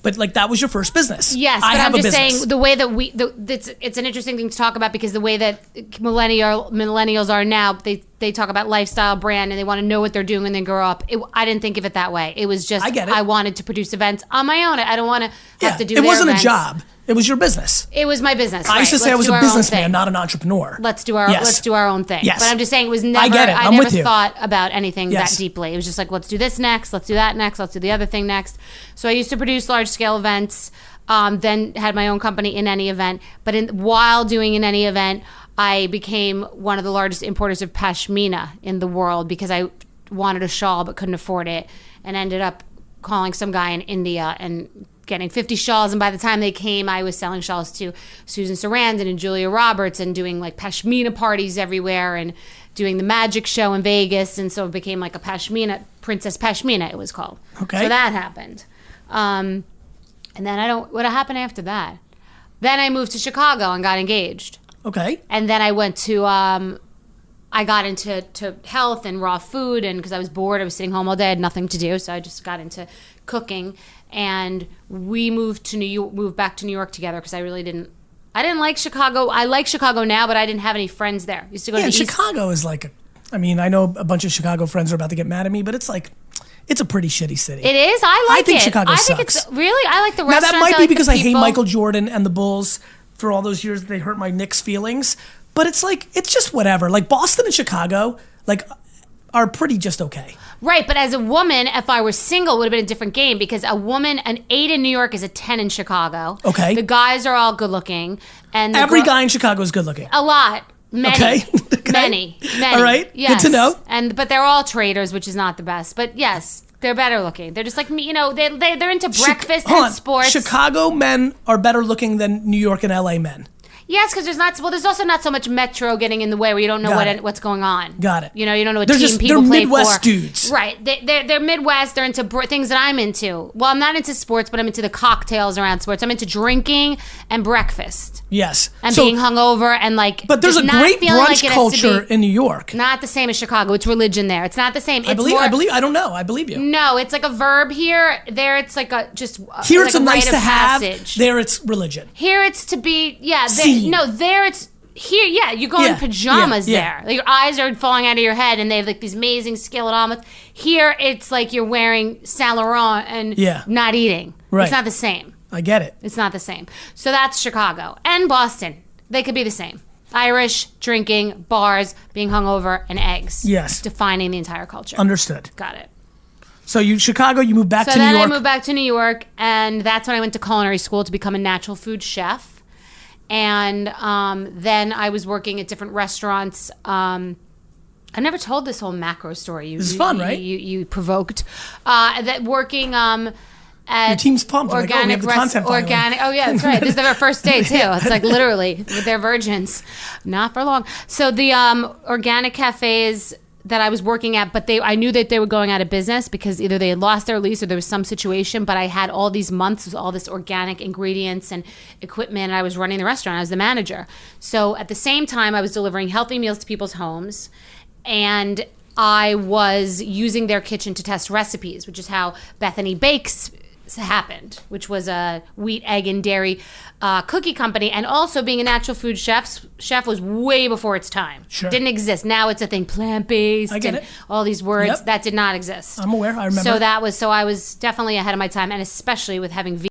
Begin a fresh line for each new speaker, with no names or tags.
but like that was your first business.
Yes,
I
but
have
I'm
a
just
business.
saying the way that it's an interesting thing to talk about because the way that millennials are now, they talk about lifestyle brand and they want to know what they're doing when they grow up. I didn't think of it that way. It was just
I get it.
I wanted to produce events on my own. I don't want to have to do.
It wasn't
events.
a job. It was your business.
It was my business.
I used to say I was a businessman, not an entrepreneur.
Let's do our own thing.
Yes.
But I'm just saying it was never.
I get it.
I
I'm
never
with you.
thought about anything
Yes.
that deeply. It was just like, let's do this next. Let's do that next. Let's do the other thing next. So I used to produce large scale events. Then had my own company In Any Event. But while doing In Any Event, I became one of the largest importers of pashmina in the world because I wanted a shawl but couldn't afford it, and ended up calling some guy in India and getting 50 shawls, and by the time they came, I was selling shawls to Susan Sarandon and Julia Roberts and doing like pashmina parties everywhere and doing the magic show in Vegas, and so it became like a pashmina, Princess Pashmina it was called.
Okay.
So that happened. And then what happened after that? Then I moved to Chicago and got engaged.
Okay.
And then I went to, I got into health and raw food, and because I was bored, I was sitting home all day, I had nothing to do, so I just got into cooking. And we moved back to New York together because I didn't like Chicago. I like Chicago now, but I didn't have any friends there. I used to go to the
Chicago is like, I know a bunch of Chicago friends are about to get mad at me, but it's like, it's a pretty shitty city.
It is. I think
Chicago sucks.
I think it's really. I like the
Now
restaurants.
that might be
like
because I hate
people.
Michael Jordan and the Bulls for all those years. They hurt my Knicks feelings, but it's like it's just whatever. Like Boston and Chicago, like are pretty just okay.
Right, but as a woman, if I were single, it would have been a different game because an 8 in New York is a 10 in Chicago.
Okay.
The guys are all good looking, and
Every guy in Chicago is good looking.
a lot. Many,
Okay. Okay.
many.
All right.
Yes.
Good to know.
But they're all traders, which is not the best. But yes, they're better looking. They're just like me. They're into breakfast
Hold
and
on.
sports.
Chicago men are better looking than New York and LA men.
Yes, because there's also not so much metro getting in the way where you don't know what's going on.
Got it.
You don't know what
They're
team people
they're
play
Midwest
for.
dudes.
Right. They're Midwest. They're into things that I'm into. Well, I'm not into sports, but I'm into the cocktails around sports. I'm into drinking and breakfast.
Yes.
And being hungover and like.
But there's a
just not
great
feeling
brunch
like it has to
culture
be-
in New York.
Not the same as Chicago. It's religion there. It's not the same.
I believe. I don't know. I believe you.
No, it's like a verb here. There, it's like a just.
Here
like
it's a nice
rite
to
of
have.
passage.
There it's religion.
Here it's to be. Yeah.
Seen.
There it's. Here, yeah, you go in pajamas there. Like your eyes are falling out of your head, and they have like these amazing skillet omelets. Here, it's like you're wearing Saint Laurent and not eating.
Right.
It's not the same.
I get it.
It's not the same. So that's Chicago and Boston. They could be the same. Irish, drinking, bars, being hungover, and eggs.
Yes.
Defining the entire culture.
Understood.
Got it.
So Chicago, you moved back to
So
New
then
York.
I moved back to New York, and that's when I went to culinary school to become a natural food chef. And then I was working at different restaurants. I never told this whole macro story.
This is fun, right?
You provoked that working at
your team's pumped. We have the content finally.
Oh yeah, that's right. This is their first day too. It's like literally they're virgins, not for long. So the organic cafes that I was working at, but I knew that they were going out of business because either they had lost their lease or there was some situation, but I had all these months with all this organic ingredients and equipment, and I was running the restaurant. I was the manager. So at the same time, I was delivering healthy meals to people's homes, and I was using their kitchen to test recipes, which is how Bethenny Bakes happened, which was a wheat, egg, and dairy cookie company. And also being a natural food chef was way before its time.
Sure.
Didn't exist. Now it's a thing, plant-based.
I get
and
it.
all these words.
Yep.
That did not exist.
I'm aware. I remember.
So I was definitely ahead of my time, and especially with having